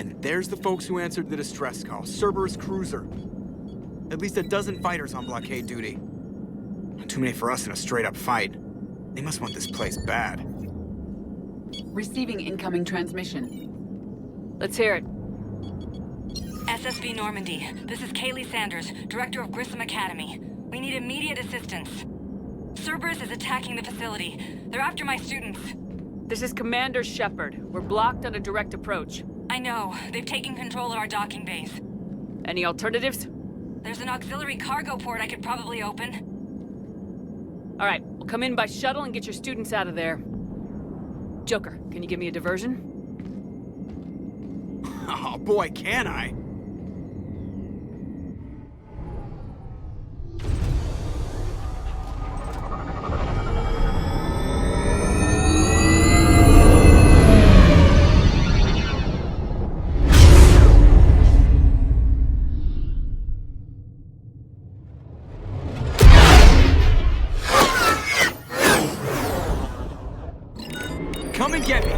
And there's the folks who answered the distress call. Cerberus cruiser. At least a dozen fighters on blockade duty. Not too many for us in a straight-up fight. They must want this place bad. Receiving incoming transmission. Let's hear it. SSB Normandy. This is Kaylee Sanders, Director of GRISSOM Academy. We need immediate assistance. Cerberus is attacking the facility. They're after my students. This is Commander Shepard. We're blocked on a direct approach. I know. They've taken control of our docking base. Any alternatives? There's an auxiliary cargo port I could probably open. All right, we'll come in by shuttle and get your students out of there. Joker, can you give me a diversion? Oh boy, can I? Come and get me!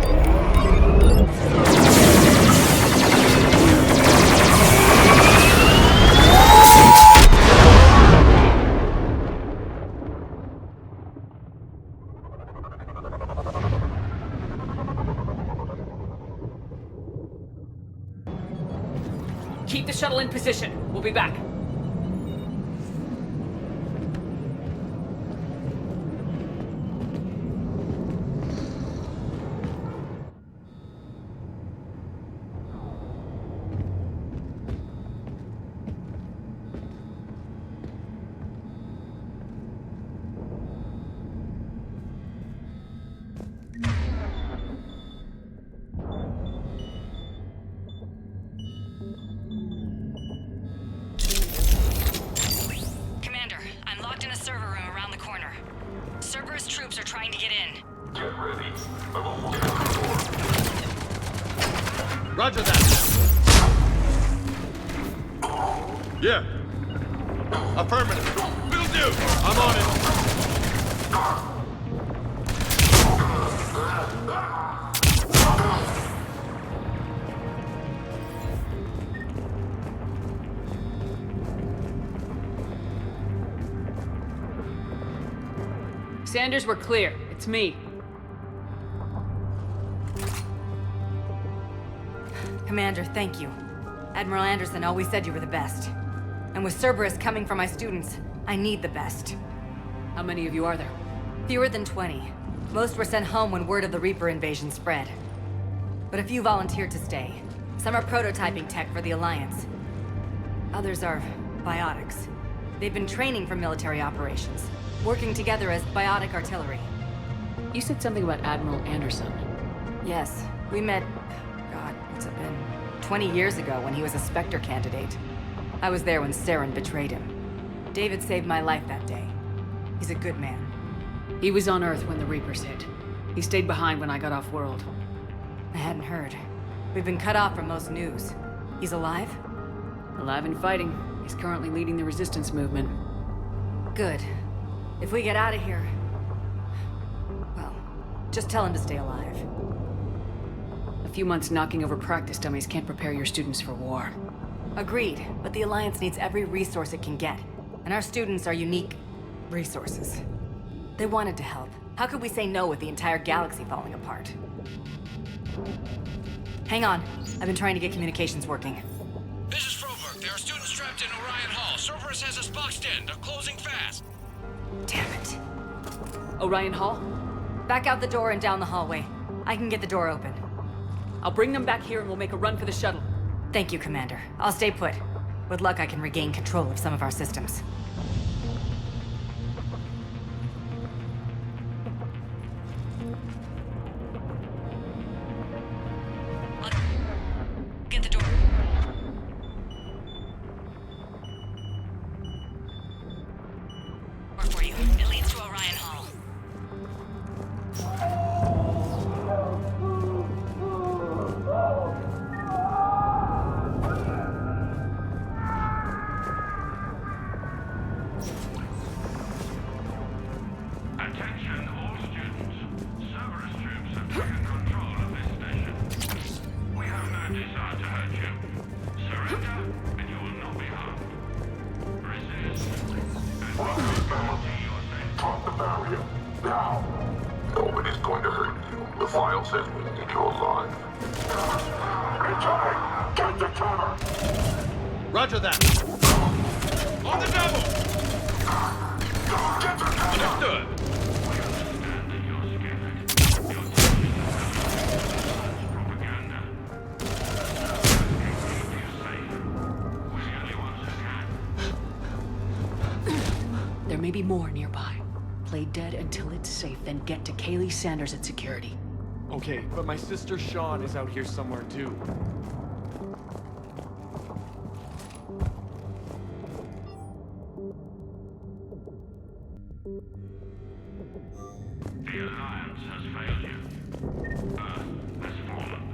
Keep the shuttle in position. We'll be back. Cerberus troops are trying to get in. Get ready. I will hold it. Roger that. Yeah. Affirmative. Will do. I'm on it. Sanders, we're clear. It's me. Commander, thank you. Admiral Anderson always said you were the best. And with Cerberus coming for my students, I need the best. How many of you are there? Fewer than 20. Most were sent home when word of the Reaper invasion spread. But a few volunteered to stay. Some are prototyping tech for the Alliance. Others are biotics. They've been training for military operations, working together as biotic artillery. You said something about Admiral Anderson. Yes, we met, God, what's it been? 20 years ago when he was a Spectre candidate. I was there when Saren betrayed him. David saved my life that day. He's a good man. He was on Earth when the Reapers hit. He stayed behind when I got off-world. I hadn't heard. We've been cut off from most news. He's alive? Alive and fighting. He's currently leading the resistance movement. Good. If we get out of here... well, just tell him to stay alive. A few months knocking over practice dummies can't prepare your students for war. Agreed, but the Alliance needs every resource it can get. And our students are unique resources. They wanted to help. How could we say no with the entire galaxy falling apart? Hang on. I've been trying to get communications working. This is Froberg. There are students trapped in Orion Hall. Cerberus has us boxed in. They're closing fast. Damn it. Orion Hall? Back out the door and down the hallway. I can get the door open. I'll bring them back here and we'll make a run for the shuttle. Thank you, Commander. I'll stay put. With luck, I can regain control of some of our systems. Get the door. For you. It leads to Orion Hall. Shepard. The file says we need you alive. Incoming! Get to cover! Roger that. On the double! Get to cover! Understood. There may be more nearby. Play dead until it's safe, then get to Kaylee Sanders at security. Okay, but my sister Sean is out here somewhere too. The Alliance has failed you. Earth has fallen.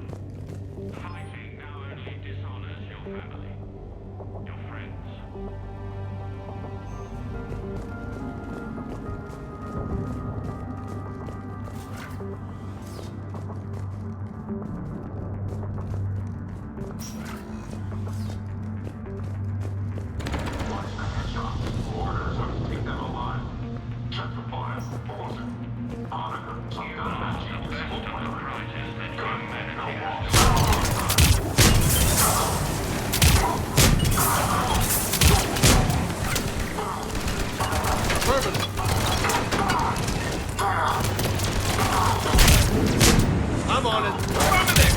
Fighting now only dishonors your family, your friends. Orders are to keep them alive. Check the file. Pause it. Monica, some gun The best of the crisis that humanity has Affirmative. I'm on it. Affirmative.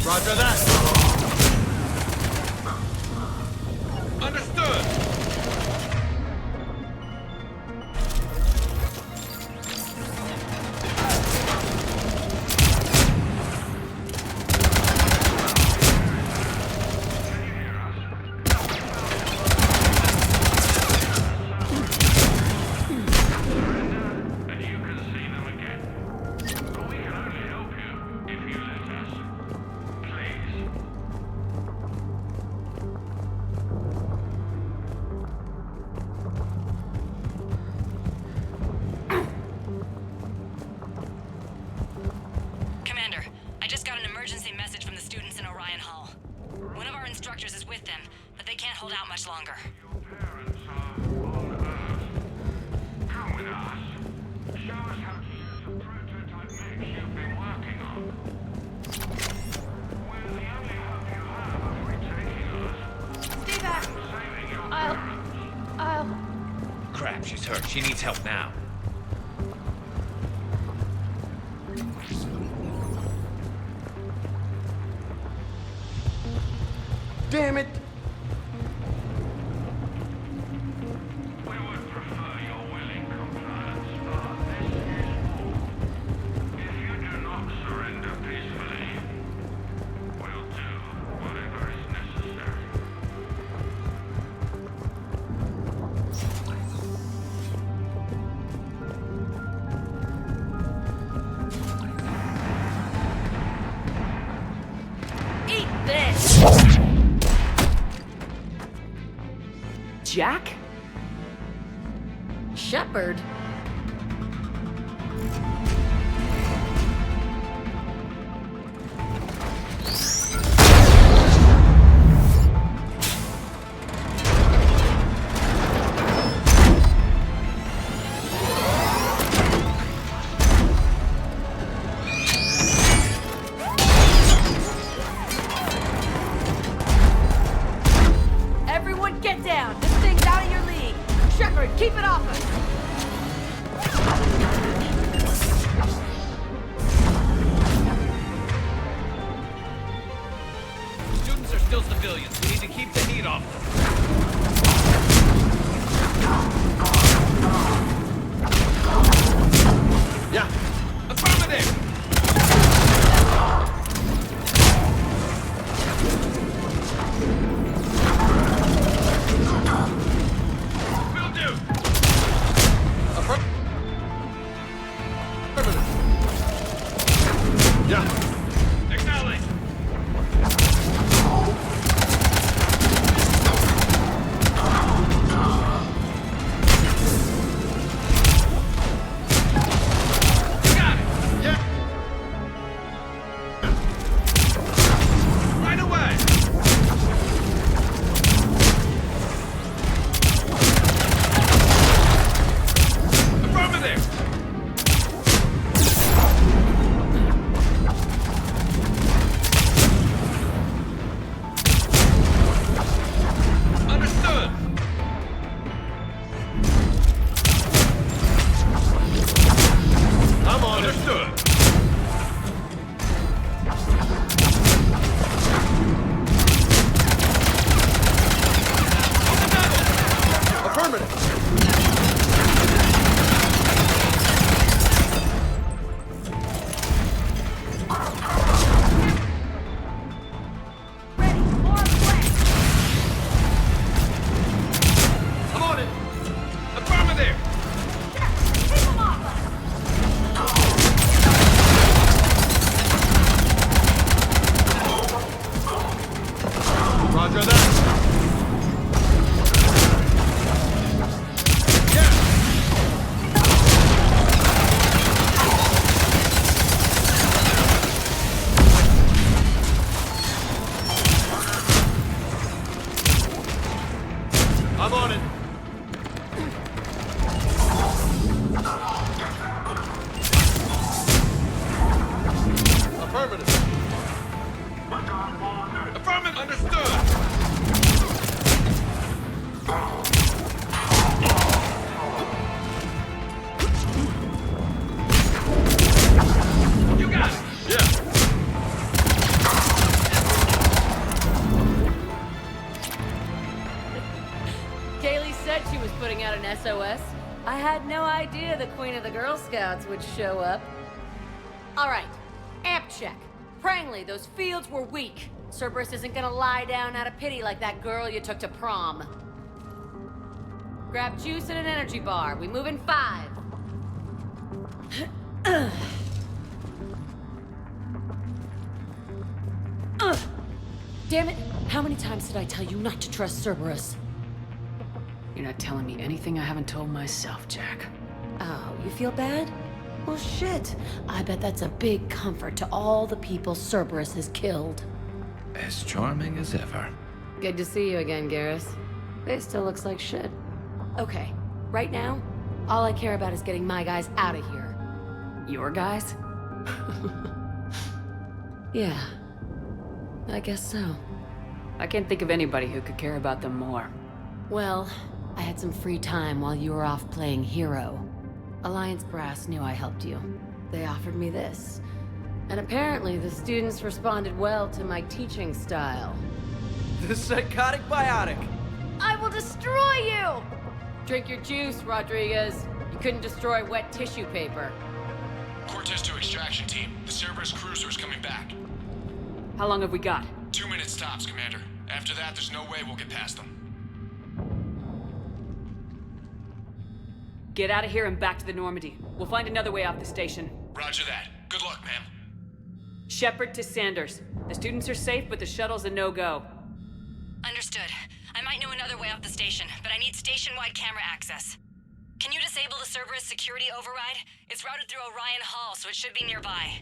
Roger that. Understood. and you can see them again. But we can only help you if you let us. Please. Commander, I just got an emergency message from the students in Orion Hall. One of our instructors is with them, but they can't hold out much longer. Your parents are on Earth. Come with us. Show us how to use the prototype mech you've been working on. We're the only hope you have of retaking us. Stay back! Saving your I'll... Crap, she's hurt. She needs help now. Damn it! We would prefer your willing compliance, but this is war. If you do not surrender peacefully, we'll do whatever is necessary. Eat this! Jack? Shepard? Everyone get down! This thing's out of your league! Shepard, keep it off us! no idea the Queen of the Girl Scouts would show up. All right, amp check. Prangley, those fields were weak. Cerberus isn't gonna lie down out of pity like that girl you took to prom. Grab juice and an energy bar. We move in 5. Damn it! How many times did I tell you not to trust Cerberus? You're not telling me anything I haven't told myself, Jack. Oh, you feel bad? Well, shit. I bet that's a big comfort to all the people Cerberus has killed. As charming as ever. Good to see you again, Garrus. It still looks like shit. Okay, right now, all I care about is getting my guys out of here. Your guys? Yeah, I guess so. I can't think of anybody who could care about them more. Well, I had some free time while you were off playing hero. Alliance Brass knew I helped you. They offered me this. And apparently the students responded well to my teaching style. The psychotic biotic. I will destroy you! Drink your juice, Rodriguez. You couldn't destroy wet tissue paper. Cortez to extraction team. The Cerberus cruiser is coming back. How long have we got? 2 minutes tops, Commander. After that, there's no way we'll get past them. Get out of here and back to the Normandy. We'll find another way off the station. Roger that. Good luck, ma'am. Shepard to Sanders. The students are safe, but the shuttle's a no-go. Understood. I might know another way off the station, but I need station-wide camera access. Can you disable the Cerberus security override? It's routed through Orion Hall, so it should be nearby.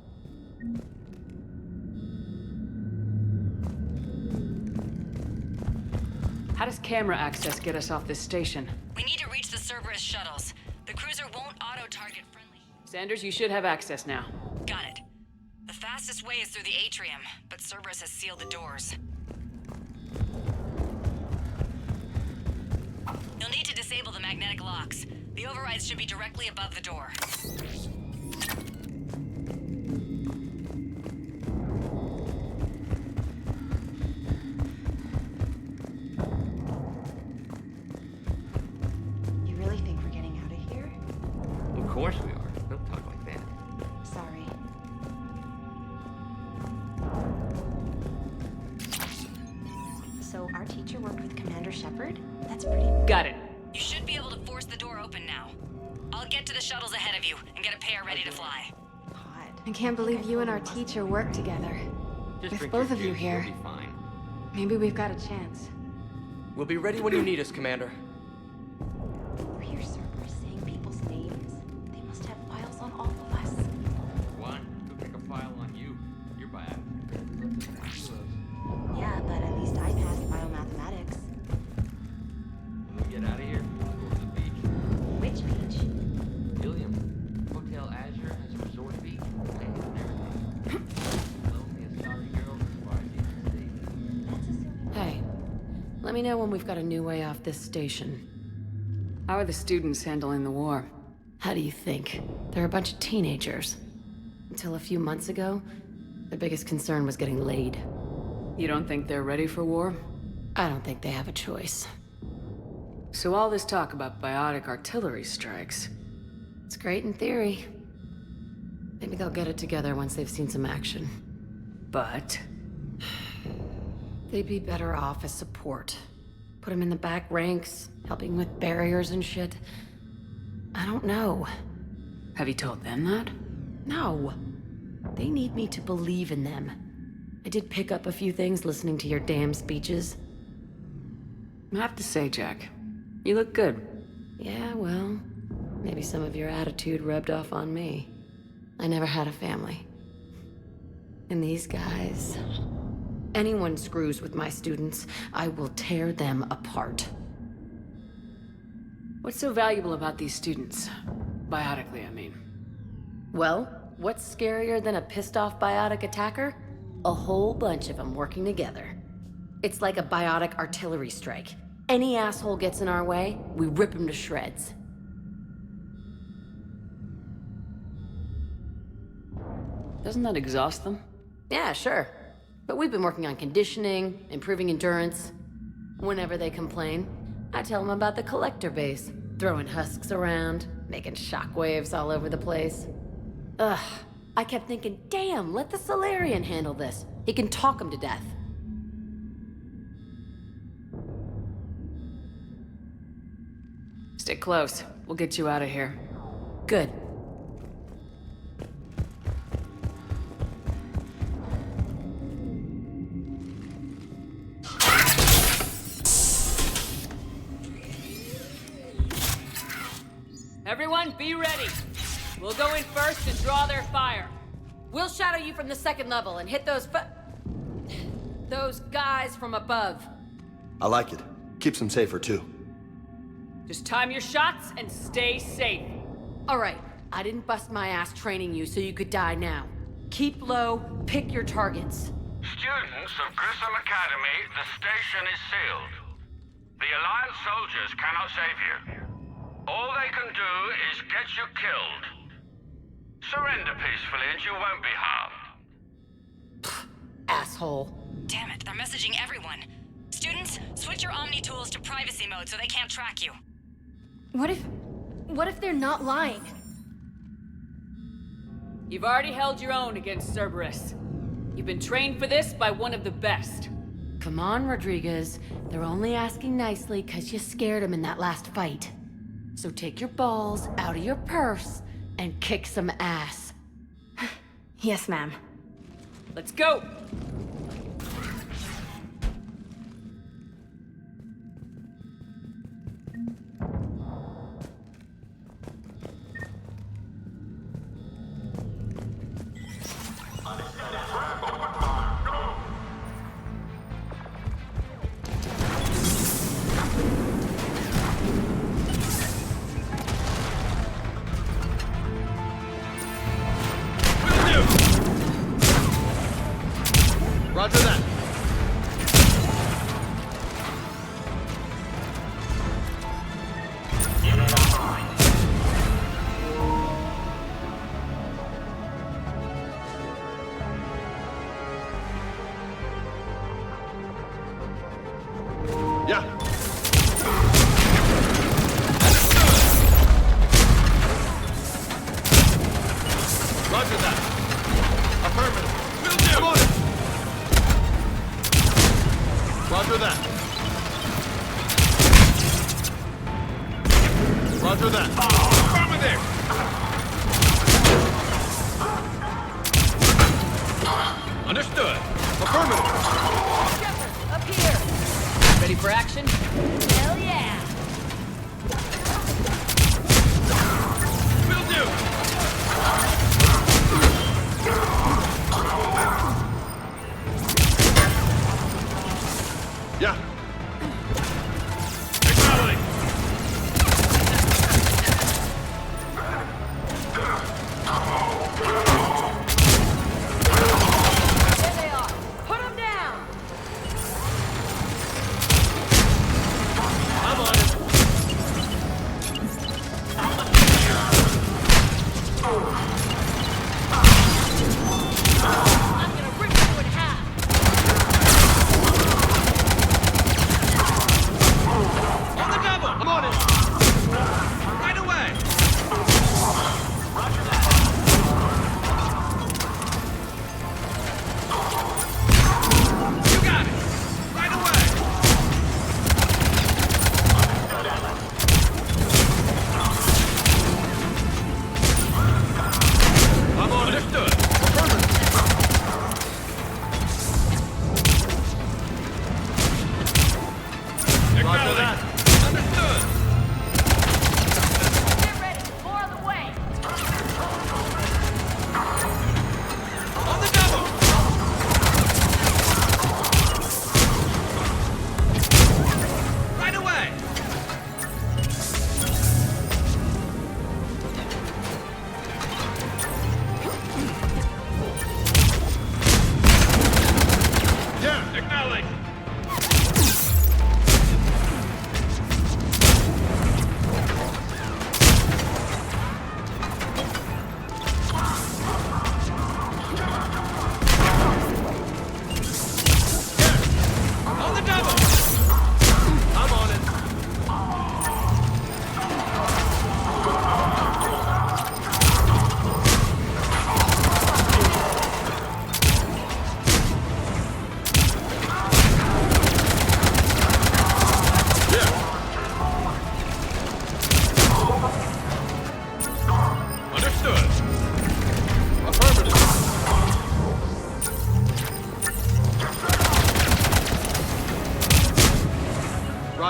How does camera access get us off this station? We need to reach the Cerberus shuttles. The cruiser won't auto-target friendly. Sanders, you should have access now. Got it. The fastest way is through the atrium, but Cerberus has sealed the doors. You'll need to disable the magnetic locks. The overrides should be directly above the door. You really think we're getting out of here? Of course we are. Don't talk like that. Sorry. So our teacher worked with Commander Shepard? That's pretty... Got it. You should be able to force the door open now. I'll get to the shuttles ahead of you and get a pair ready to fly. hot. I can't believe you and our teacher work together. With both of you here, You'll be fine. maybe we've got a chance. We'll be ready when you need us, Commander. You hear Cerberus saying people's names? They must have files on all of us. What? Who pick a file on you? You're bad. Yeah, but at least I passed biomathematics. When we get out of here, we'll go to the beach. Which beach? William, Hotel Azure has a resort beach. Land and everything. Loneliest sorry girl as far as you can see. That's assuming... Hey, let me know when we've got a new way off this station. How are the students handling the war? How do you think? They're a bunch of teenagers. Until a few months ago, their biggest concern was getting laid. You don't think they're ready for war? I don't think they have a choice. So all this talk about biotic artillery strikes. It's great in theory. Maybe they'll get it together once they've seen some action. But They'd be better off as support. Put them in the back ranks, helping with barriers and shit. I don't know. have you told them that? No. They need me to believe in them. I did pick up a few things listening to your damn speeches. I have to say, Jack, you look good. Yeah, well, maybe some of your attitude rubbed off on me. I never had a family. And these guys... Anyone screws with my students, I will tear them apart. What's so valuable about these students? Biotically, I mean. Well, what's scarier than a pissed-off biotic attacker? A whole bunch of them working together. It's like a biotic artillery strike. Any asshole gets in our way, we rip him to shreds. Doesn't that exhaust them? Yeah, sure. But we've been working on conditioning, improving endurance. Whenever they complain, I tell them about the collector base, throwing husks around, making shockwaves all over the place. Ugh. I kept thinking, damn, let the Solarian handle this. He can talk him to death. Stay close. We'll get you out of here. Good. Everyone, be ready. We'll go in first and draw their fire. We'll shadow you from the second level and hit those guys from above. I like it. Keeps them safer, too. Just time your shots and stay safe. All right. I didn't bust my ass training you so you could die now. Keep low, pick your targets. Students of GRISSOM Academy, the station is sealed. The Alliance soldiers cannot save you. All they can do is get you killed. Surrender peacefully and you won't be harmed. Asshole. Damn it, they're messaging everyone. Students, switch your Omni tools to privacy mode so they can't track you. What if they're not lying? You've already held your own against Cerberus. You've been trained for this by one of the best. Come on, Rodriguez. They're only asking nicely because you scared them in that last fight. So take your balls out of your purse and kick some ass. Yes, ma'am. Let's go! Roger that. Yeah. Roger that. Affirmative. Will do. Come on.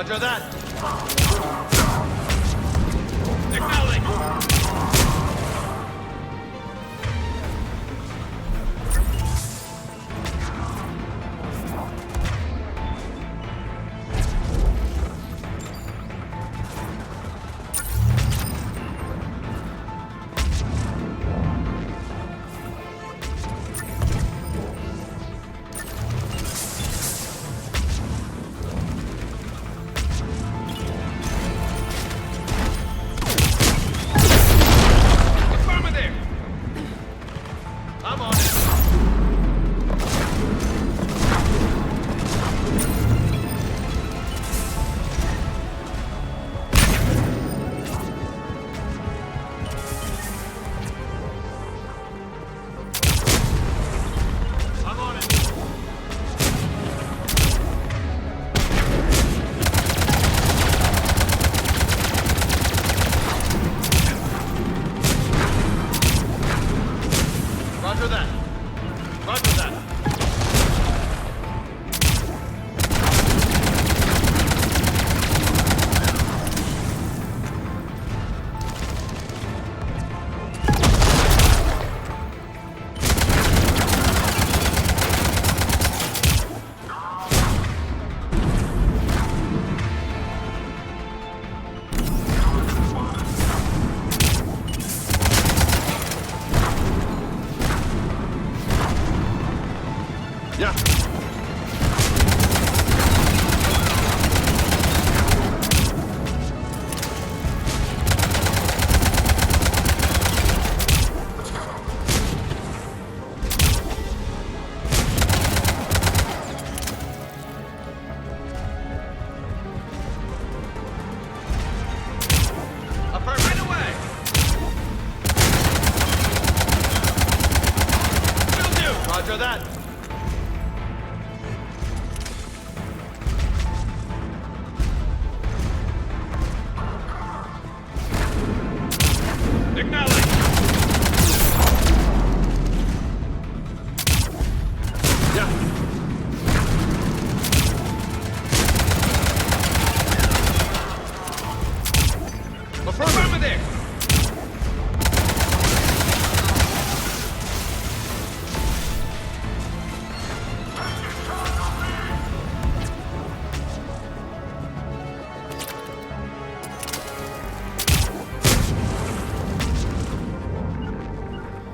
Roger that. Acknowledge! Roger that. Acknowledge! Yeah. Affirmative!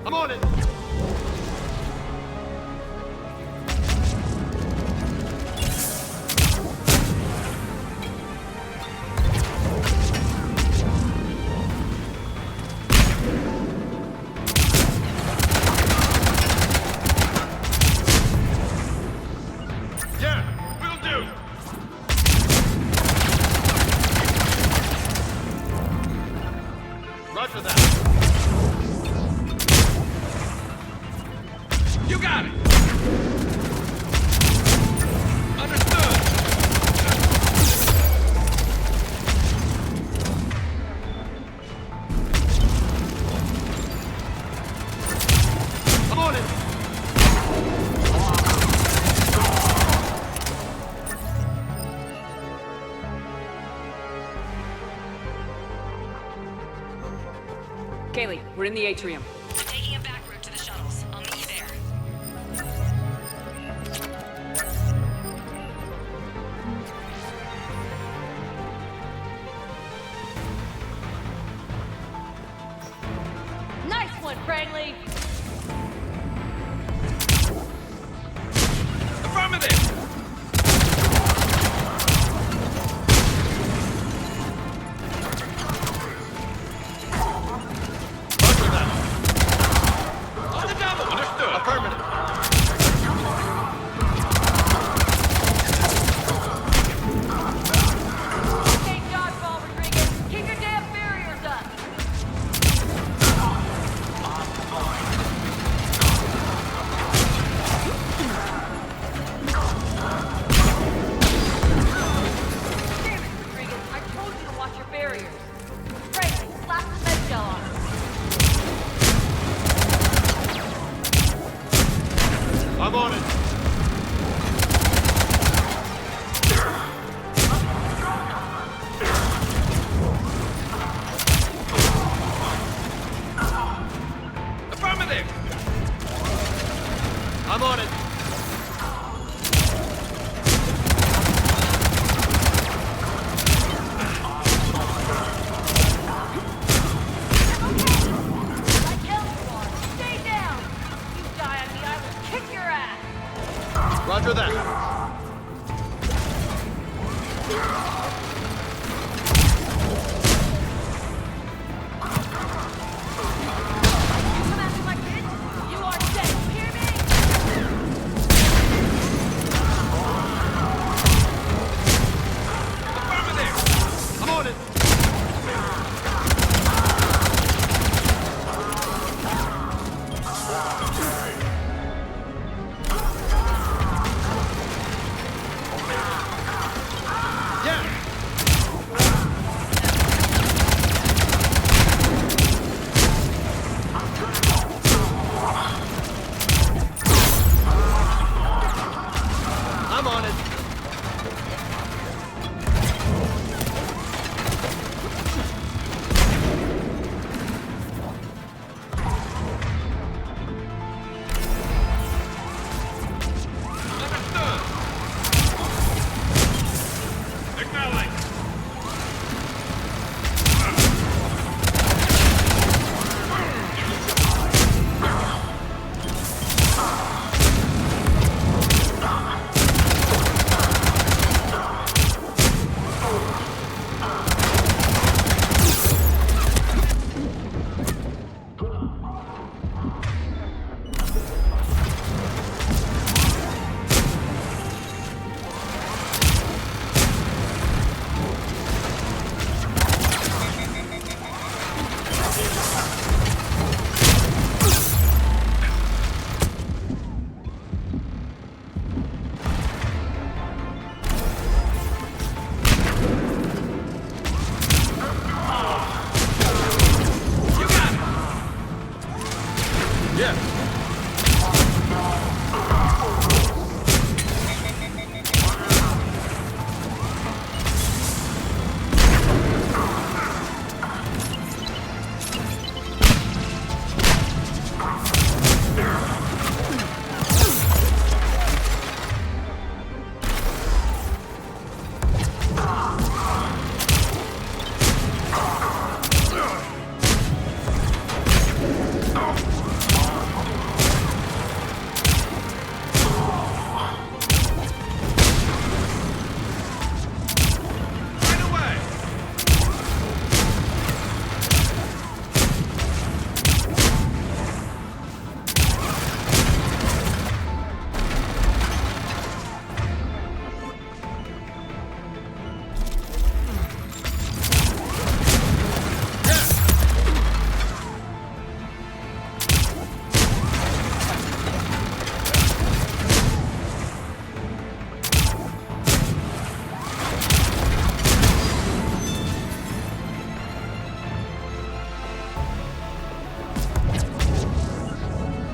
I'm on it. Yeah, will do! Roger that. You got it! Understood! I'm on it. Kaylee, we're in the atrium. Taking a back route to the shuttles. I'll meet you there. Nice one, Cranley! Affirmative! Roger that. On the double! Understood! Affirmative. Okay, dodgeball, Rodriguez. Keep your damn barriers up! Damn it, Rodriguez. I told you to watch your barriers. Cranley, slap the med gel on him. I'm on it. Roger that. Come after my kid? You are dead. Hear me? Affirmative! I'm on it. I'm on it. Understood. Acknowledge.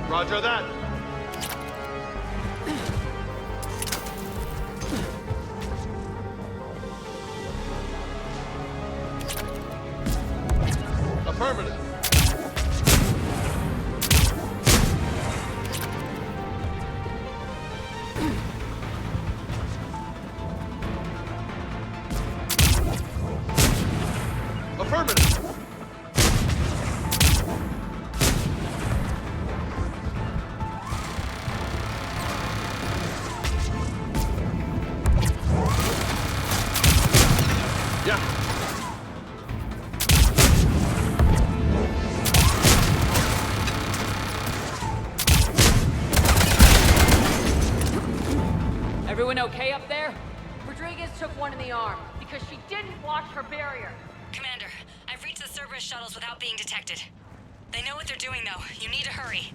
Roger that. Affirmative. Affirmative. Yeah. Everyone okay up there? Rodriguez took one in the arm Because she didn't watch her barrier. Commander, I've reached the Cerberus shuttles without being detected. They know what they're doing, though. You need to hurry.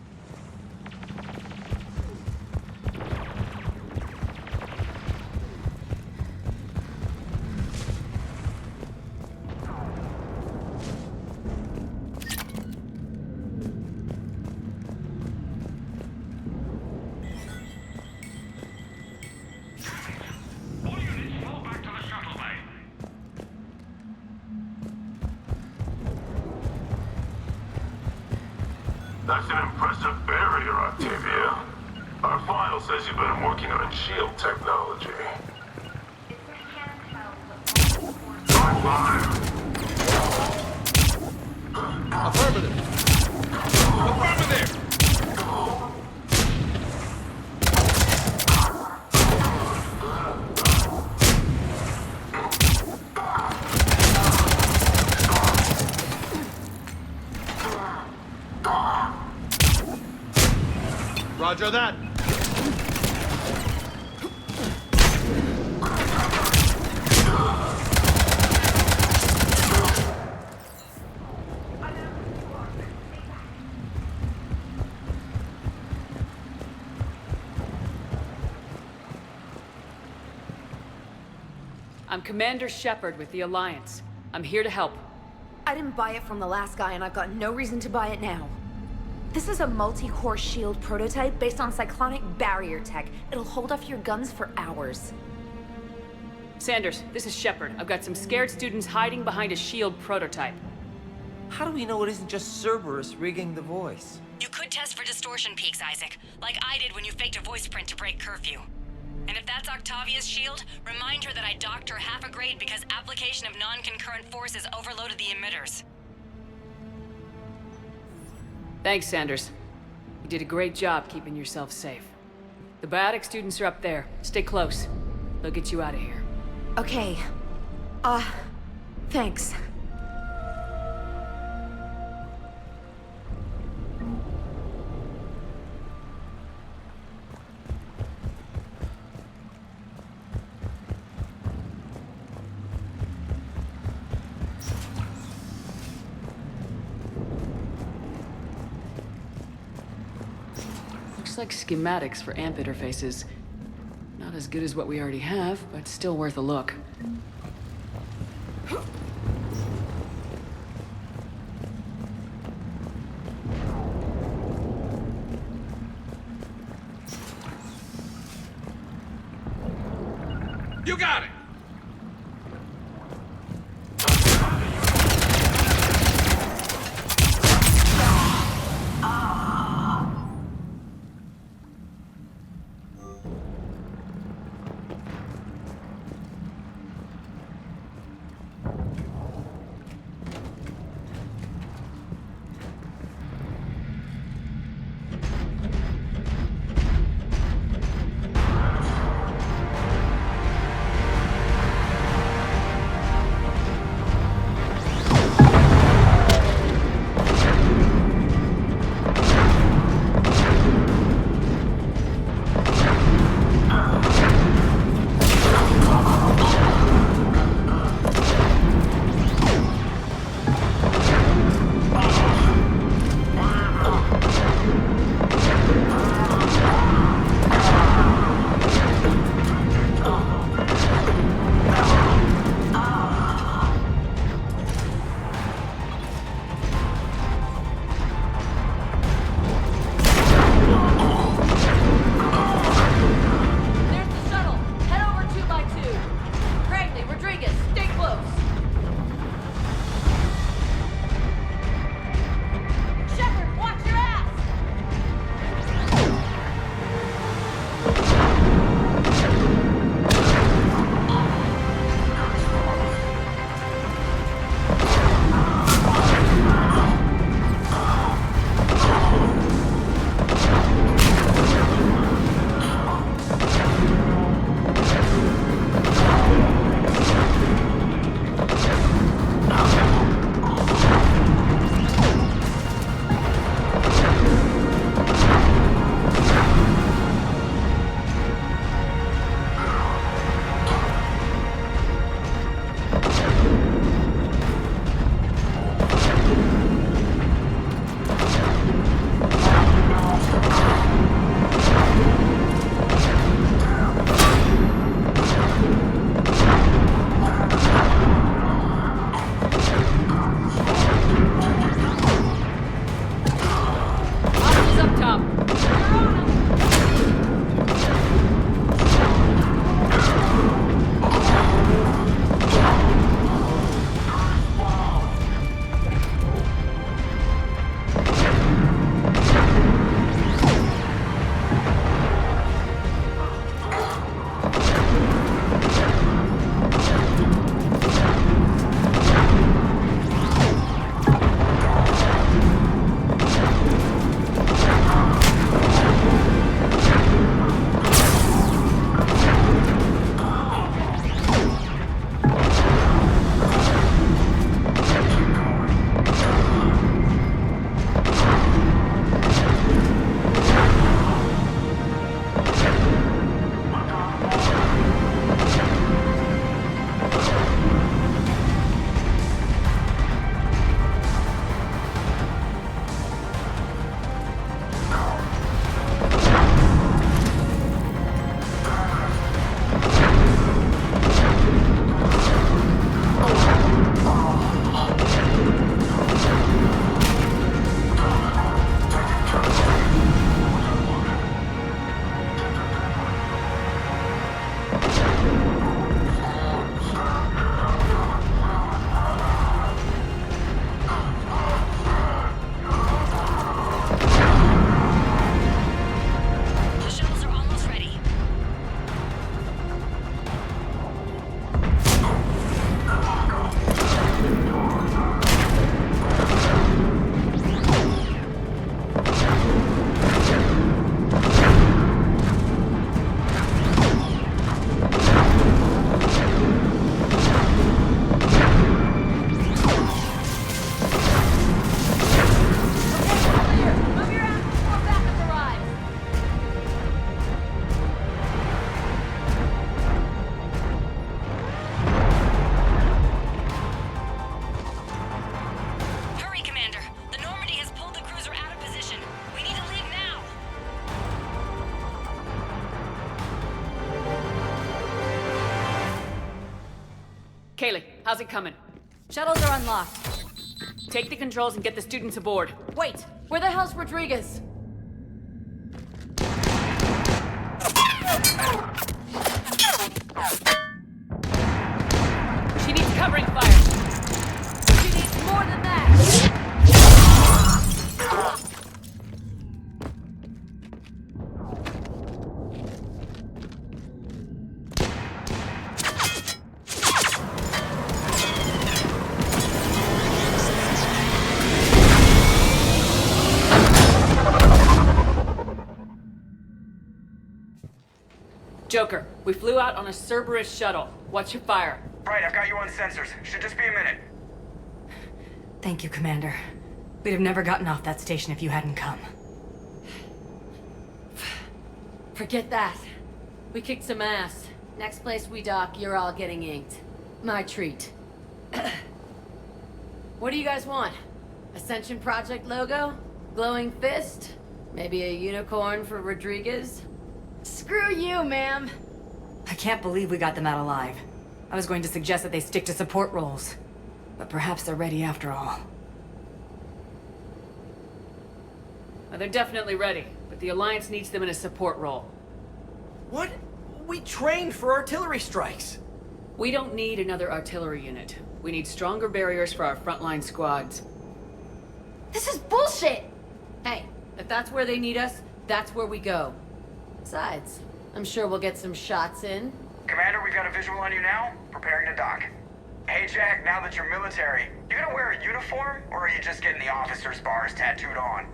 All units fall back to the shuttle bay. That's an impressive barrier, Octavia. Our file says you've been working on shield technology. Dry fire! Affirmative. Affirmative. Roger that. I'm Commander Shepard with the Alliance. I'm here to help. I didn't buy it from the last guy, and I've got no reason to buy it now. This is a multi-core shield prototype based on cyclonic barrier tech. It'll hold off your guns for hours. Sanders, this is Shepard. I've got some scared students hiding behind a shield prototype. How do we know it isn't just Cerberus rigging the voice? You could test for distortion peaks, Isaac, like I did when you faked a voice print to break curfew. And if that's Octavia's shield, remind her that I docked her half a grade because application of non-concurrent forces overloaded the emitters. Thanks, Sanders. You did a great job keeping yourself safe. The biotic students are up there. Stay close. They'll get you out of here. Okay. Thanks. Looks like schematics for amp interfaces. Not as good as what we already have, but still worth a look. You got it! Kaylee, how's it coming? Shuttles are unlocked. Take the controls and get the students aboard. Wait, where the hell's Rodriguez? She needs covering fire. She needs more than that! Joker, we flew out on a Cerberus shuttle. Watch your fire. Right, I've got you on sensors. Should just be a minute. Thank you, Commander. We'd have never gotten off that station if you hadn't come. Forget that. We kicked some ass. Next place we dock, you're all getting inked. My treat. What do you guys want? Ascension Project logo? Glowing fist? Maybe a unicorn for Rodriguez? Screw you, ma'am! I can't believe we got them out alive. I was going to suggest that they stick to support roles. But perhaps they're ready after all. Well, they're definitely ready, but the Alliance needs them in a support role. What? We trained for artillery strikes. We don't need another artillery unit. We need stronger barriers for our frontline squads. This is bullshit! Hey, if that's where they need us, that's where we go. Besides, I'm sure we'll get some shots in. Commander, we've got a visual on you now. Preparing to dock. Hey, Jack, now that you're military, you gonna wear a uniform, or are you just getting the officer's bars tattooed on?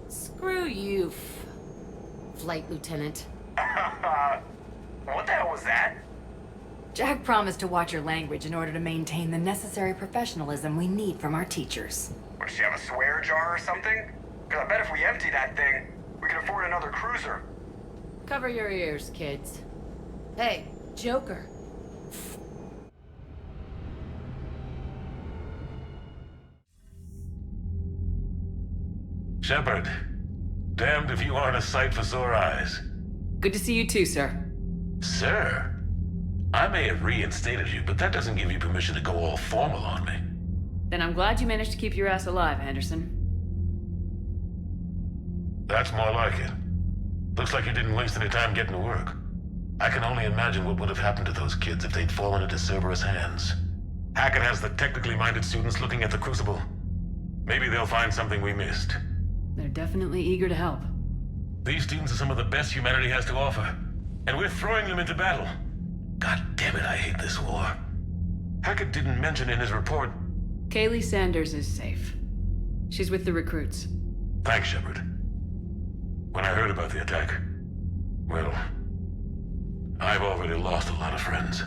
Screw you, Flight Lieutenant. What the hell was that? Jack promised to watch your language in order to maintain the necessary professionalism we need from our teachers. What, does she have a swear jar or something? Because I bet if we empty that thing, we can afford another cruiser. Cover your ears, kids. Hey, Joker. Shepard, damned if you aren't a sight for sore eyes. Good to see you too, sir. Sir? I may have reinstated you, but that doesn't give you permission to go all formal on me. Then I'm glad you managed to keep your ass alive, Anderson. That's more like it. Looks like you didn't waste any time getting to work. I can only imagine what would have happened to those kids if they'd fallen into Cerberus hands. Hackett has the technically minded students looking at the Crucible. Maybe they'll find something we missed. They're definitely eager to help. These students are some of the best humanity has to offer, and we're throwing them into battle. God damn it, I hate this war. Hackett didn't mention in his report... Kaylee Sanders is safe. She's with the recruits. Thanks, Shepard. When I heard about the attack, well, I've already lost a lot of friends.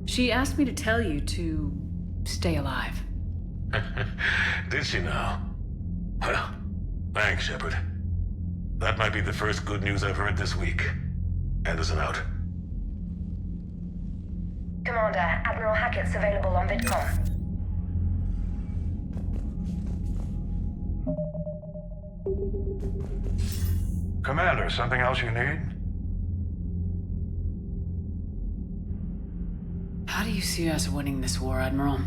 She asked me to tell you to stay alive. Did she now? Well, thanks, Shepard. That might be the first good news I've heard this week. Anderson out. Commander, Admiral Hackett's available on VidCom. Commander, something else you need? How do you see us winning this war, Admiral?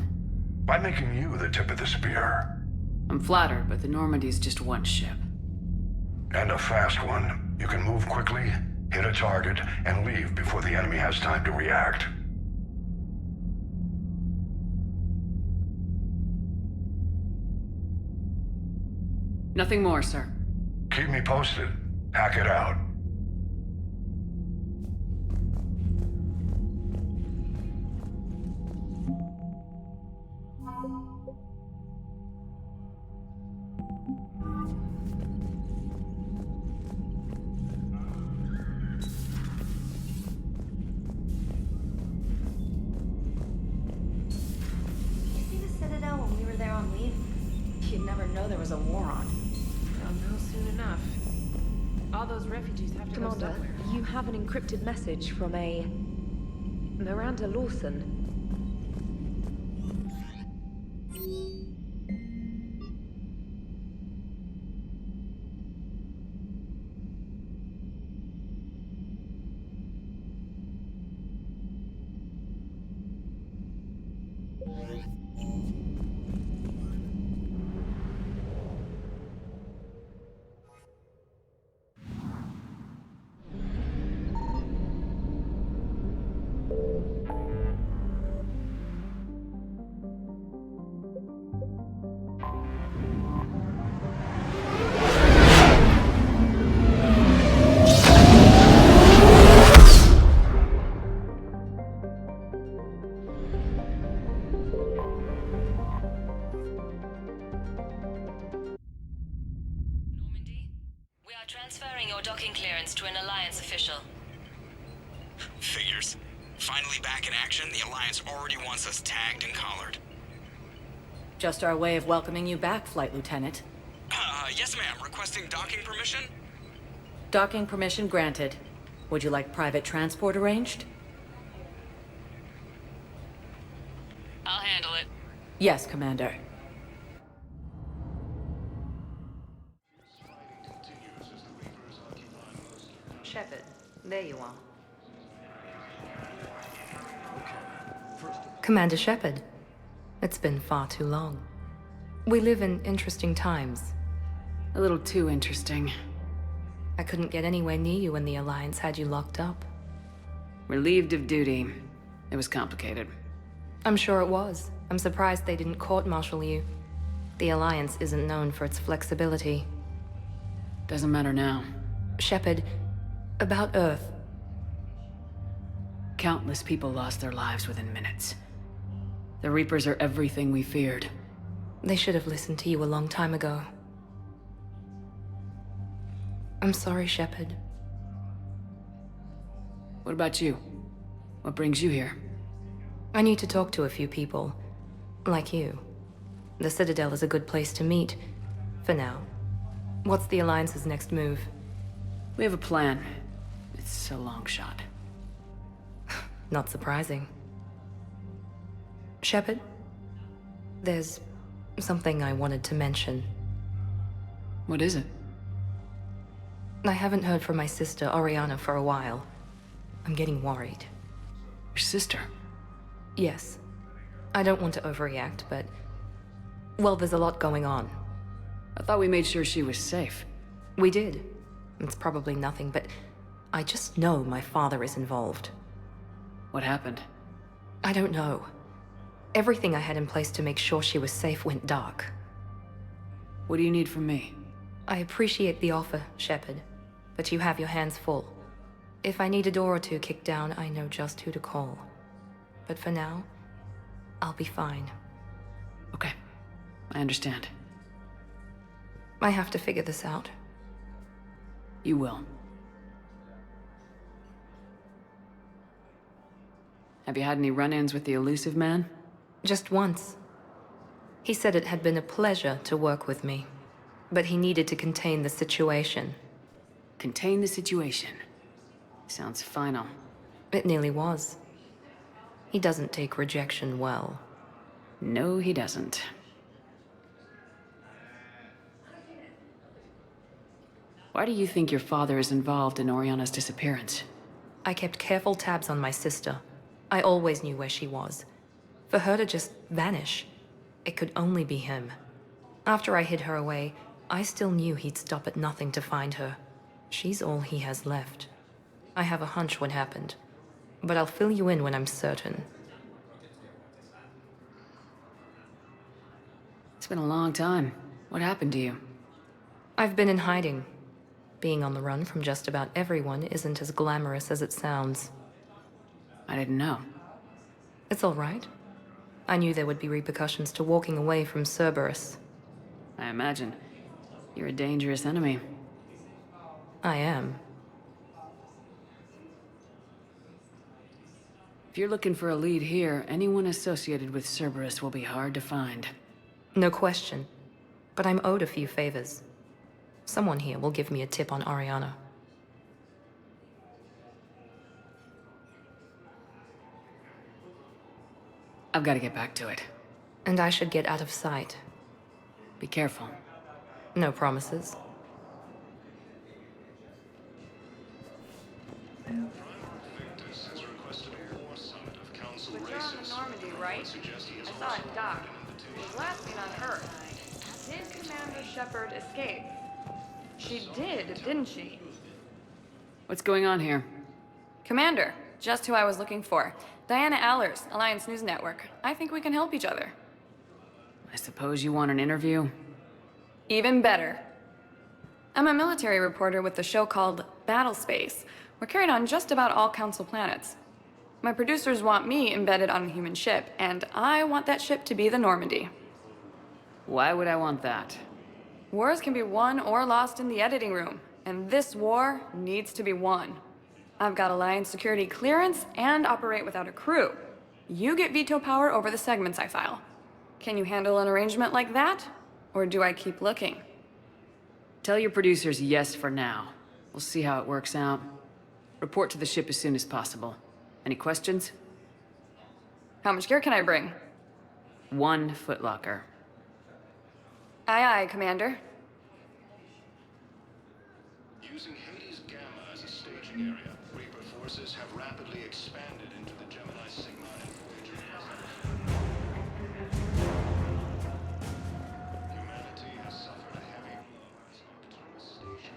By making you the tip of the spear. I'm flattered, but the Normandy's just one ship. And a fast one. You can move quickly, hit a target, and leave before the enemy has time to react. Nothing more, sir. Keep me posted. Hack it out. You see the Citadel when we were there on leave? You'd never know there was a war on. I'll know soon enough. All those refugees have to go Commander, somewhere. you have an encrypted message from a... Miranda Lawson. We are transferring your docking clearance to an Alliance official. Figures. Finally back in action, the Alliance already wants us tagged and collared. Just our way of welcoming you back, Flight Lieutenant. Yes ma'am. Requesting docking permission? Docking permission granted. Would you like private transport arranged? I'll handle it. Yes, Commander. Shepard, there you are. Commander Shepard, it's been far too long. We live in interesting times. A little too interesting. I couldn't get anywhere near you when the Alliance had you locked up. Relieved of duty. It was complicated. I'm sure it was. I'm surprised they didn't court-martial you. The Alliance isn't known for its flexibility. Doesn't matter now. Shepard, about Earth. Countless people lost their lives within minutes. The Reapers are everything we feared. They should have listened to you a long time ago. I'm sorry, Shepard. What about you? What brings you here? I need to talk to a few people. Like you. The Citadel is a good place to meet. For now. What's the Alliance's next move? We have a plan. It's a long shot. Not surprising. Shepard? There's something I wanted to mention. What is it? I haven't heard from my sister, Oriana, for a while. I'm getting worried. Your sister? Yes. I don't want to overreact, but... well, there's a lot going on. I thought we made sure she was safe. We did. It's probably nothing, but I just know my father is involved. What happened? I don't know. Everything I had in place to make sure she was safe went dark. What do you need from me? I appreciate the offer, Shepard, but you have your hands full. If I need a door or two kicked down, I know just who to call. But for now, I'll be fine. Okay. I understand. I have to figure this out. You will. Have you had any run-ins with the elusive man? Just once. He said it had been a pleasure to work with me, but he needed to contain the situation. Contain the situation. Sounds final. It nearly was. He doesn't take rejection well. No, he doesn't. Why do you think your father is involved in Oriana's disappearance? I kept careful tabs on my sister. I always knew where she was. For her to just vanish, it could only be him. After I hid her away, I still knew he'd stop at nothing to find her. She's all he has left. I have a hunch what happened, but I'll fill you in when I'm certain. It's been a long time. What happened to you? I've been in hiding. Being on the run from just about everyone isn't as glamorous as it sounds. I didn't know. It's all right. I knew there would be repercussions to walking away from Cerberus. I imagine. You're a dangerous enemy. I am. If you're looking for a lead here, anyone associated with Cerberus will be hard to find. No question. But I'm owed a few favors. Someone here will give me a tip on Oriana. I've got to get back to it. And I should get out of sight. Be careful. No promises. But you're on the Normandy, right? I saw it dock. It was last seen on Earth. Did Commander Shepard escape? She did, didn't she? What's going on here? Commander, just who I was looking for. Diana Allers, Alliance News Network. I think we can help each other. I suppose you want an interview? Even better. I'm a military reporter with the show called Battle Space. We're carried on just about all Council planets. My producers want me embedded on a human ship, and I want that ship to be the Normandy. Why would I want that? Wars can be won or lost in the editing room. And this war needs to be won. I've got Alliance security clearance and operate without a crew. You get veto power over the segments I file. Can you handle an arrangement like that? Or do I keep looking? Tell your producers yes for now. We'll see how it works out. Report to the ship as soon as possible. Any questions? How much gear can I bring? 1 footlocker. Aye, aye, Commander. Using Hades Gamma as a staging area, Reaper forces have rapidly expanded into the Gemini Sigma and Voyager clusters. Humanity has suffered a heavy blow as Arcturus Station.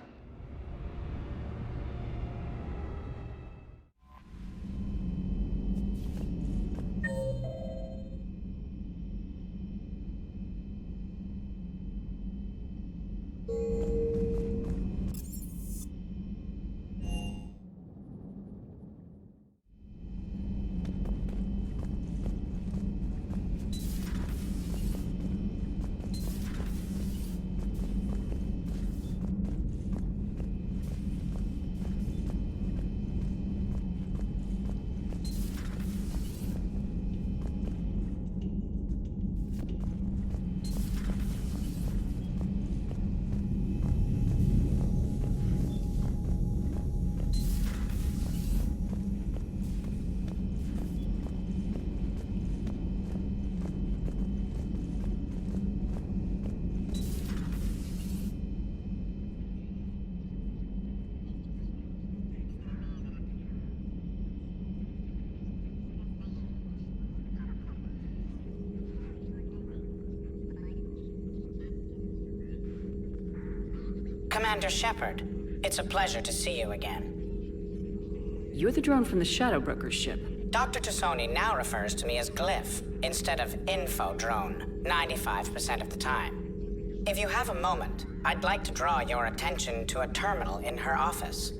Commander Shepard, it's a pleasure to see you again. You're the drone from the Shadow Broker's ship. Dr. Tassoni now refers to me as Glyph instead of Info Drone, 95% of the time. If you have a moment, I'd like to draw your attention to a terminal in her office.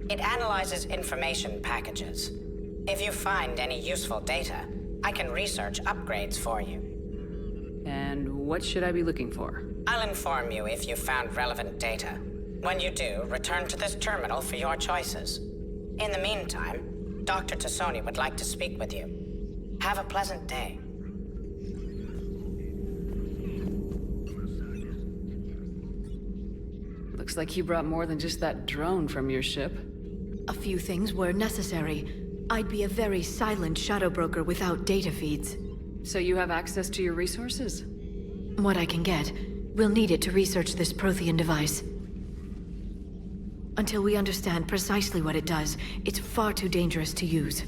It analyzes information packages. If you find any useful data, I can research upgrades for you. And what should I be looking for? I'll inform you if you found relevant data. When you do, return to this terminal for your choices. In the meantime, Dr. Tassoni would like to speak with you. Have a pleasant day. Looks like you brought more than just that drone from your ship. A few things were necessary. I'd be a very silent shadow broker without data feeds. So you have access to your resources? What I can get. We'll need it to research this Prothean device. Until we understand precisely what it does, it's far too dangerous to use.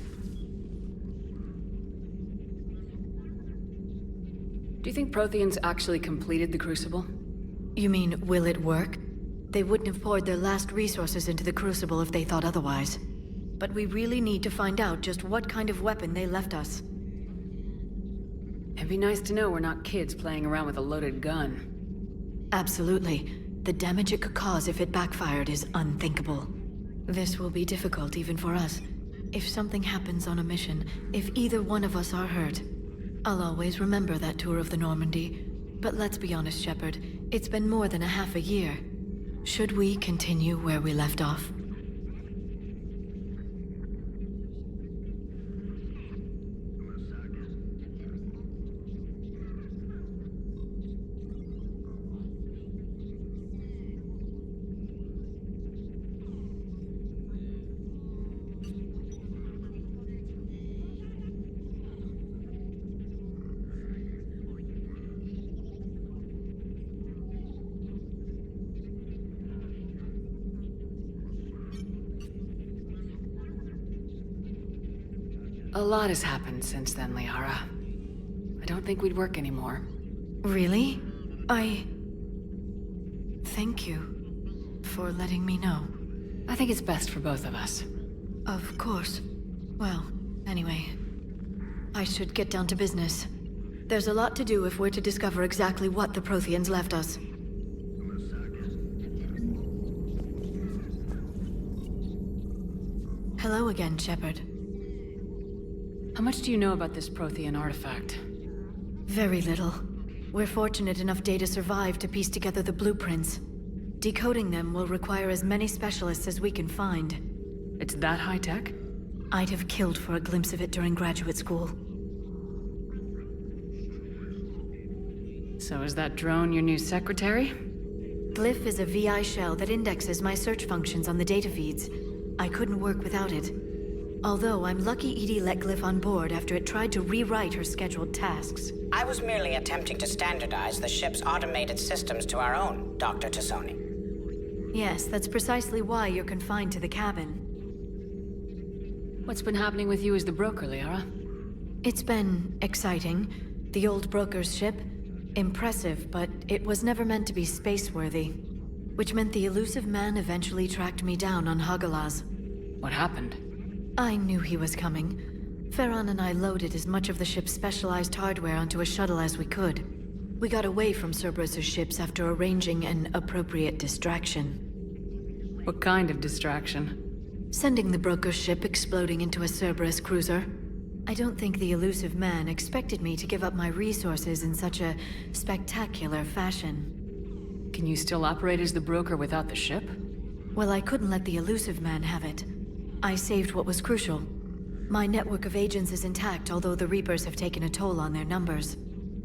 Do you think Protheans actually completed the Crucible? You mean, will it work? They wouldn't have poured their last resources into the Crucible if they thought otherwise. But we really need to find out just what kind of weapon they left us. It'd be nice to know we're not kids playing around with a loaded gun. Absolutely. The damage it could cause if it backfired is unthinkable. This will be difficult even for us. If something happens on a mission, if either one of us are hurt, I'll always remember that tour of the Normandy. But let's be honest, Shepard, it's been more than a half a year. Should we continue where we left off? A lot has happened since then, Liara. I don't think we'd work anymore. Really? Thank you for letting me know. I think it's best for both of us. Of course. Well, anyway, I should get down to business. There's a lot to do if we're to discover exactly what the Protheans left us. Hello again, Shepard. How much do you know about this Prothean artifact? Very little. We're fortunate enough Data survived to piece together the blueprints. Decoding them will require as many specialists as we can find. It's that high-tech? I'd have killed for a glimpse of it during graduate school. So is that drone your new secretary? Glyph is a VI shell that indexes my search functions on the data feeds. I couldn't work without it. Although I'm lucky Edie let Glyph on board after it tried to rewrite her scheduled tasks. I was merely attempting to standardize the ship's automated systems to our own, Dr. Tassoni. Yes, that's precisely why you're confined to the cabin. What's been happening with you as the broker, Liara? It's been exciting. The old broker's ship, impressive, but it was never meant to be space-worthy. Which meant the elusive man eventually tracked me down on Hagalaz. What happened? I knew he was coming. Farron and I loaded as much of the ship's specialized hardware onto a shuttle as we could. We got away from Cerberus's ships after arranging an appropriate distraction. What kind of distraction? Sending the broker's ship exploding into a Cerberus cruiser. I don't think the elusive man expected me to give up my resources in such a spectacular fashion. Can you still operate as the broker without the ship? Well, I couldn't let the elusive man have it. I saved what was crucial. My network of agents is intact, although the Reapers have taken a toll on their numbers.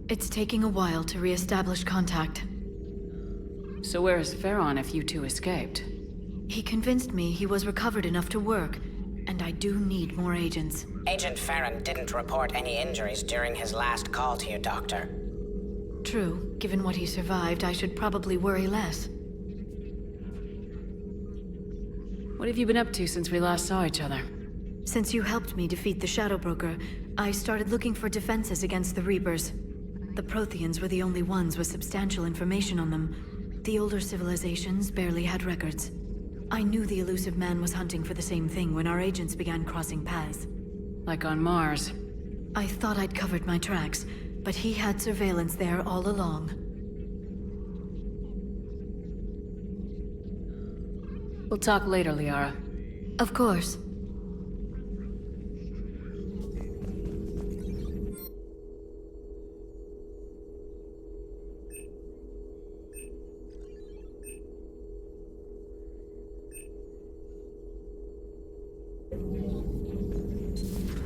It's taking a while to re-establish contact. So where is Farron if you two escaped? He convinced me he was recovered enough to work, and I do need more agents. Agent Farron didn't report any injuries during his last call to you, Doctor. True. Given what he survived, I should probably worry less. What have you been up to since we last saw each other? Since you helped me defeat the Shadow Broker, I started looking for defenses against the Reapers. The Protheans were the only ones with substantial information on them. The older civilizations barely had records. I knew the elusive man was hunting for the same thing when our agents began crossing paths. Like on Mars. I thought I'd covered my tracks, but he had surveillance there all along. We'll talk later, Liara. Of course.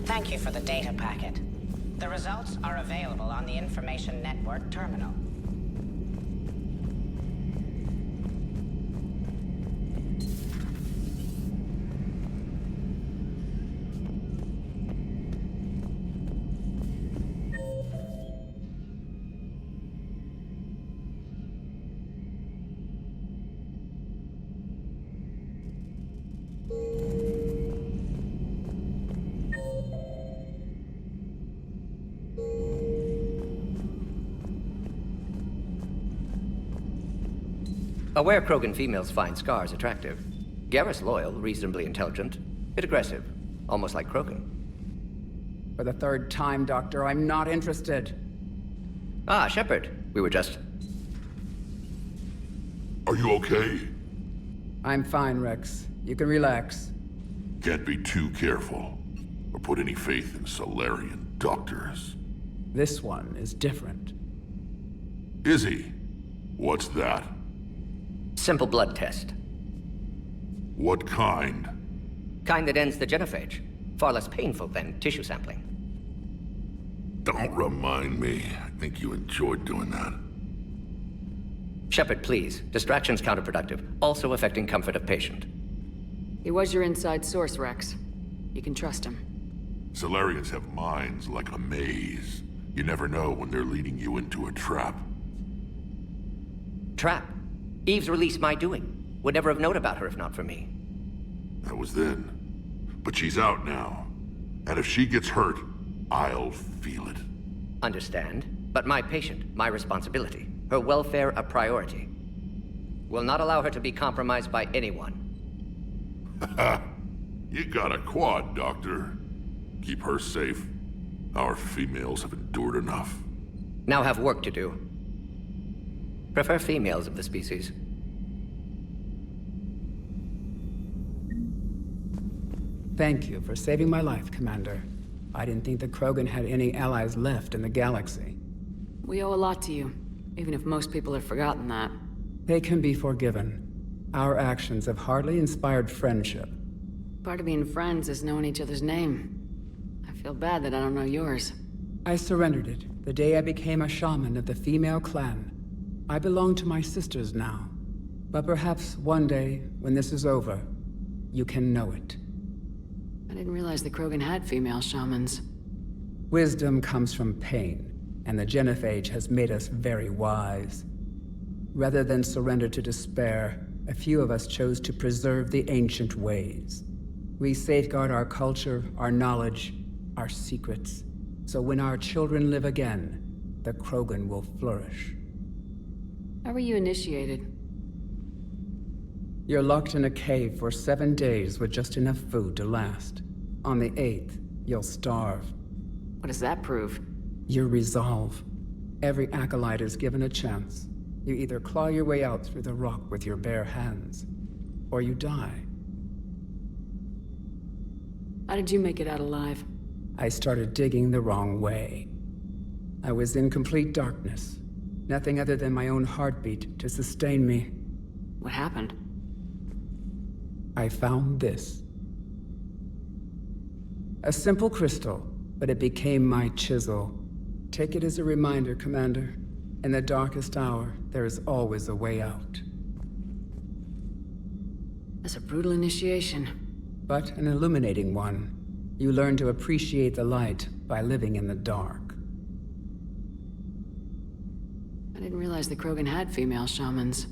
Thank you for the data packet. The results are available on the Information Network terminal. Aware Krogan females find scars attractive. Garrus loyal, reasonably intelligent, bit aggressive, almost like Krogan. For the third time, Doctor, I'm not interested. Ah, Shepard. We were just... Are you okay? I'm fine, Rex. You can relax. Can't be too careful, or put any faith in Solarian doctors. This one is different. Is he? What's that? Simple blood test. What kind? Kind that ends the genophage. Far less painful than tissue sampling. Don't remind me. I think you enjoyed doing that. Shepard, please. Distraction's counterproductive, also affecting comfort of patient. He was your inside source, Rex. You can trust him. Solarians have minds like a maze. You never know when they're leading you into a trap. Trap? Eve's released my doing. Would never have known about her if not for me. That was then. But she's out now. And if she gets hurt, I'll feel it. Understand. But my patient, my responsibility. Her welfare a priority. Will not allow her to be compromised by anyone. You got a quad, Doctor. Keep her safe. Our females have endured enough. Now have work to do. Prefer females of the species. Thank you for saving my life, Commander. I didn't think the Krogan had any allies left in the galaxy. We owe a lot to you, even if most people have forgotten that. They can be forgiven. Our actions have hardly inspired friendship. Part of being friends is knowing each other's name. I feel bad that I don't know yours. I surrendered it the day I became a shaman of the female clan. I belong to my sisters now. But perhaps one day, when this is over, you can know it. I didn't realize the Krogan had female shamans. Wisdom comes from pain, and the genophage has made us very wise. Rather than surrender to despair, a few of us chose to preserve the ancient ways. We safeguard our culture, our knowledge, our secrets. So when our children live again, the Krogan will flourish. How were you initiated? You're locked in a cave for 7 days with just enough food to last. On the 8th, you'll starve. What does that prove? Your resolve. Every acolyte is given a chance. You either claw your way out through the rock with your bare hands, or you die. How did you make it out alive? I started digging the wrong way. I was in complete darkness. Nothing other than my own heartbeat to sustain me. What happened? I found this. A simple crystal, but it became my chisel. Take it as a reminder, Commander. In the darkest hour, there is always a way out. That's a brutal initiation. But an illuminating one. You learn to appreciate the light by living in the dark. I didn't realize the Krogan had female shamans.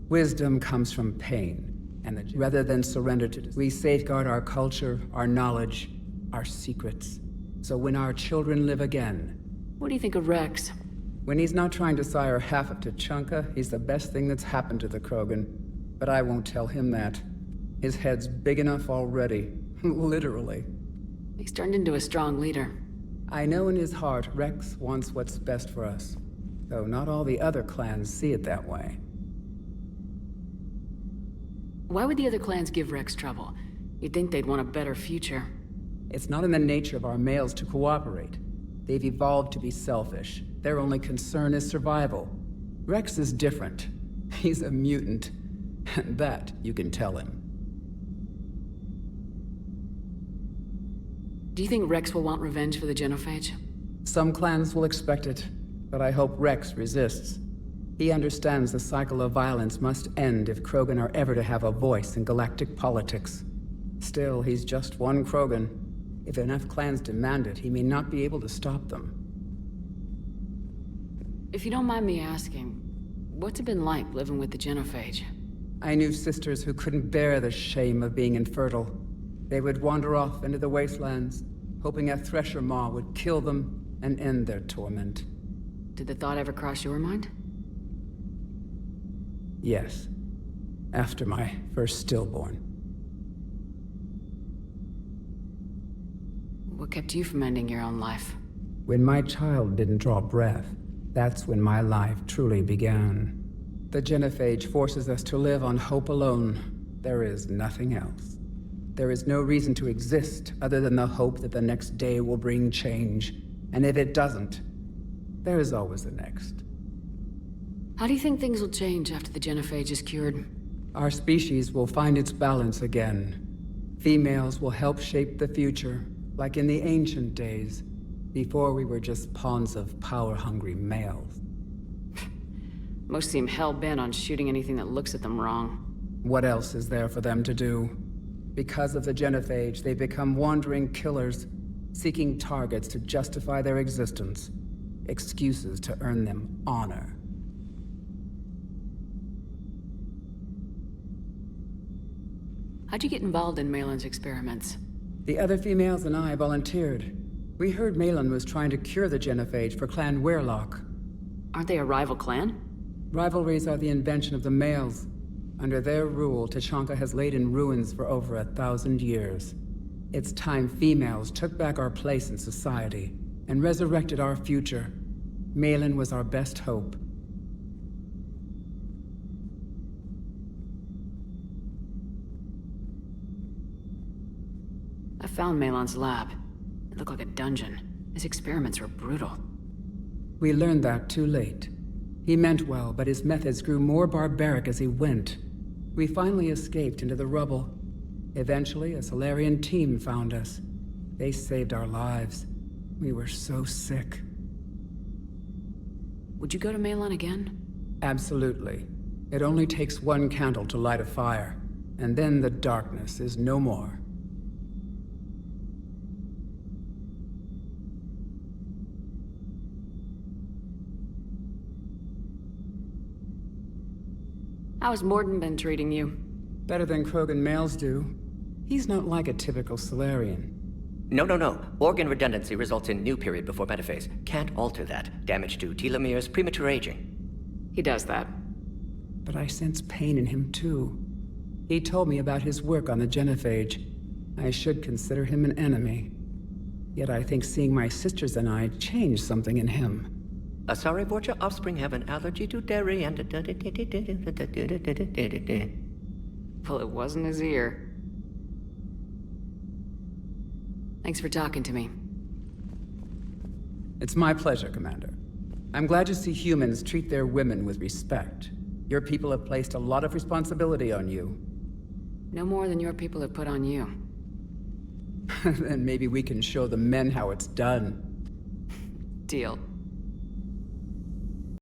Wisdom comes from pain, and rather than surrender to we safeguard our culture, our knowledge, our secrets. So when our children live again... What do you think of Rex? When he's not trying to sire half of Tuchanka, he's the best thing that's happened to the Krogan. But I won't tell him that. His head's big enough already. Literally. He's turned into a strong leader. I know in his heart Rex wants what's best for us. Though not all the other clans see it that way. Why would the other clans give Rex trouble? You'd think they'd want a better future. It's not in the nature of our males to cooperate. They've evolved to be selfish. Their only concern is survival. Rex is different. He's a mutant. And that you can tell him. Do you think Rex will want revenge for the genophage? Some clans will expect it, but I hope Rex resists. He understands the cycle of violence must end if Krogan are ever to have a voice in galactic politics. Still, he's just one Krogan. If enough clans demand it, he may not be able to stop them. If you don't mind me asking, what's it been like living with the genophage? I knew sisters who couldn't bear the shame of being infertile. They would wander off into the wastelands, hoping a thresher maw would kill them and end their torment. Did the thought ever cross your mind? Yes. After my first stillborn. What kept you from ending your own life? When my child didn't draw breath, that's when my life truly began. The genophage forces us to live on hope alone. There is nothing else. There is no reason to exist other than the hope that the next day will bring change. And if it doesn't, there is always the next. How do you think things will change after the genophage is cured? Our species will find its balance again. Females will help shape the future, like in the ancient days, before we were just pawns of power-hungry males. Most seem hell-bent on shooting anything that looks at them wrong. What else is there for them to do? Because of the genophage, they become wandering killers, seeking targets to justify their existence, excuses to earn them honor. How'd you get involved in Malin's experiments? The other females and I volunteered. We heard Malin was trying to cure the genophage for Clan Weirlock. Aren't they a rival clan? Rivalries are the invention of the males. Under their rule, Tuchanka has laid in ruins for over 1,000 years. It's time females took back our place in society and resurrected our future. Malin was our best hope. I found Malin's lab. It looked like a dungeon. His experiments were brutal. We learned that too late. He meant well, but his methods grew more barbaric as he went. We finally escaped into the rubble. Eventually, a Solarian team found us. They saved our lives. We were so sick. Would you go to Malon again? Absolutely. It only takes one candle to light a fire, and then the darkness is no more. How's Morden been treating you? Better than Krogan males do. He's not like a typical Solarian. No. Organ redundancy results in new period before metaphase. Can't alter that. Damage to telomeres, premature aging. He does that. But I sense pain in him too. He told me about his work on the genophage. I should consider him an enemy. Yet I think seeing my sisters and I changed something in him. Asari Borgia offspring have an allergy to dairy and... Well, it wasn't his ear. Thanks for talking to me. It's my pleasure, Commander. I'm glad to see humans treat their women with respect. Your people have placed a lot of responsibility on you. No more than your people have put on you. Then maybe we can show the men how it's done. Deal.